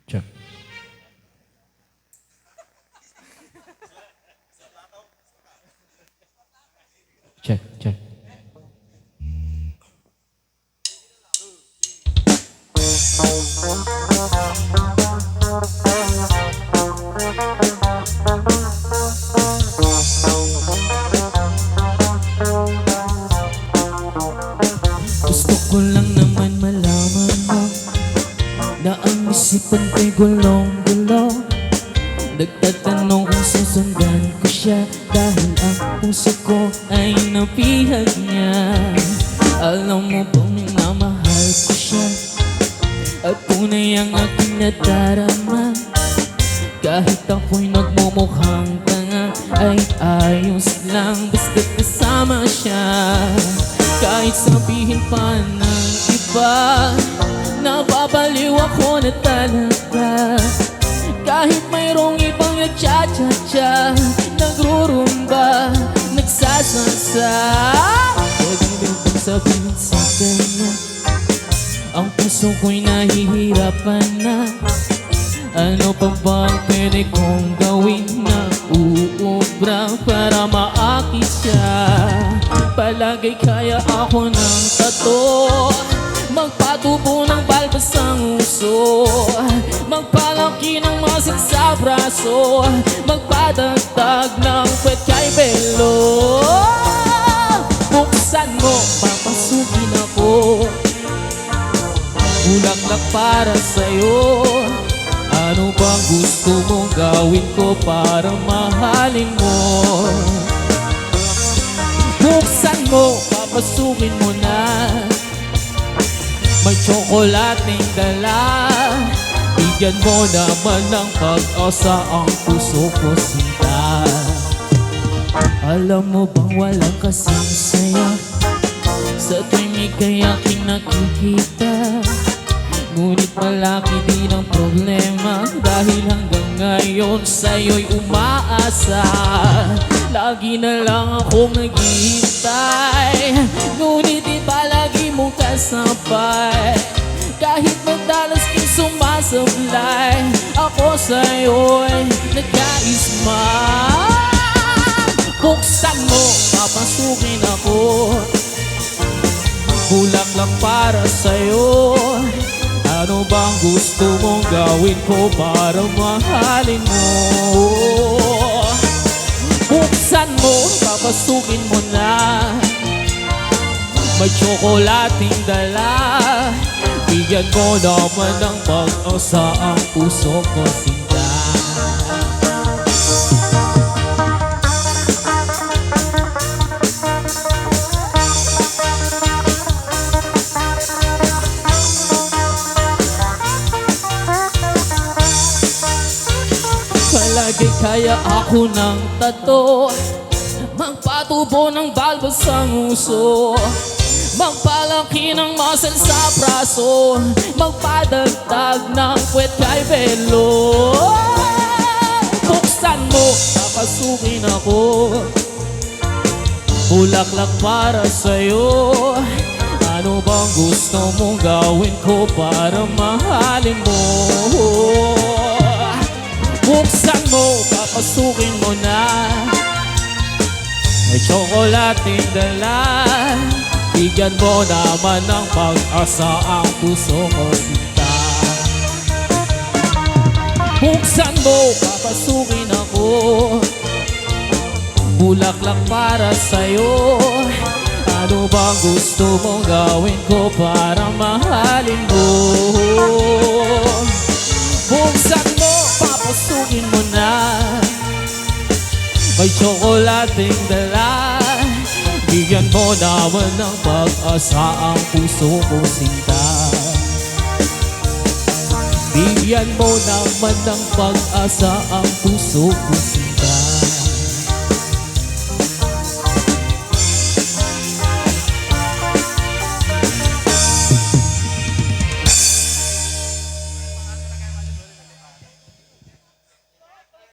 Check. Check, check. Gusto ko lang naman malaman mo na ang isipan ko'y gulong-gulo. Nagtatanong kung susundan ko siya dahil ang puso ko ay napihag niya. Alam mo bang minamahal ko siya at tunay ang aking nadarama. Kahit ako'y nagmumukhang tanga ay ayos lang basta't kasama siya. Kahit sabihin pa ng iba, nababaliw ako na talaga. Kahit mayroong ibang nagcha-cha-cha, nagrurumba, nagsasansa. Pwede rin bang sabihin sa kanya, ang puso ko'y nahihirapan na. Ano pa ba ang pwede kong gawin na uubra para maakit siya? Palagay kaya ako ng tato, magpatubo ng balbas ang uso, magpalaki ng muscle sa braso, magpadagdag ng puwet kay Belo. Buksan mo, papasukin ako, bulaklak para sa'yo. Ano bang gusto mong gawin ko para mahalin mo? Buksan mo, papasukin mo na, may tsokolating dala. Bigyan mo naman ng pag-asa ang puso ko, sinta. Alam mo bang walang kasing saya sa tuwing ika'y aking nakikita? Ngunit malaki din ang problema dahil hanggang ngayon sa'yo'y umaasa. Lagi na lang akong naghihintay, ngunit di palagi mong kasabay. Kahit madalas kang sumasablay, ako sa'yo'y nagkaisma. Buksan mo, papasukin ako, bulaklak para sa'yo. Ano bang gusto mong gawin ko para mahalin mo? Buksan mo, papasukin mo na, may tsokolating dala. Bigyan mo naman ng pag-asa ang puso ko, sinta. Palagi kaya ako ng tato, magpatubo ng balbas ang uso, magpalaki ng muscle sa braso, magpadagdag ng puwet kay Belo. Buksan mo, papasukin ako, bulaklak para sa'yo. Ano bang gusto mong gawin ko para mahalin mo? Buksan mo, papasukin mo na, may tsokolating dala. Bigyan mo naman ng pag-asa ang puso ko, sinta. Buksan mo, papasukin ako, bulaklak para sa'yo. Ano bang gusto mong gawin ko para mahalin mo? Buksan mo, papasukin mo na, may tsokolating dala. Bigyan mo naman ng pag-asa ang puso ko, sinta. Bigyan mo naman ng pag-asa ang puso ko, sinta.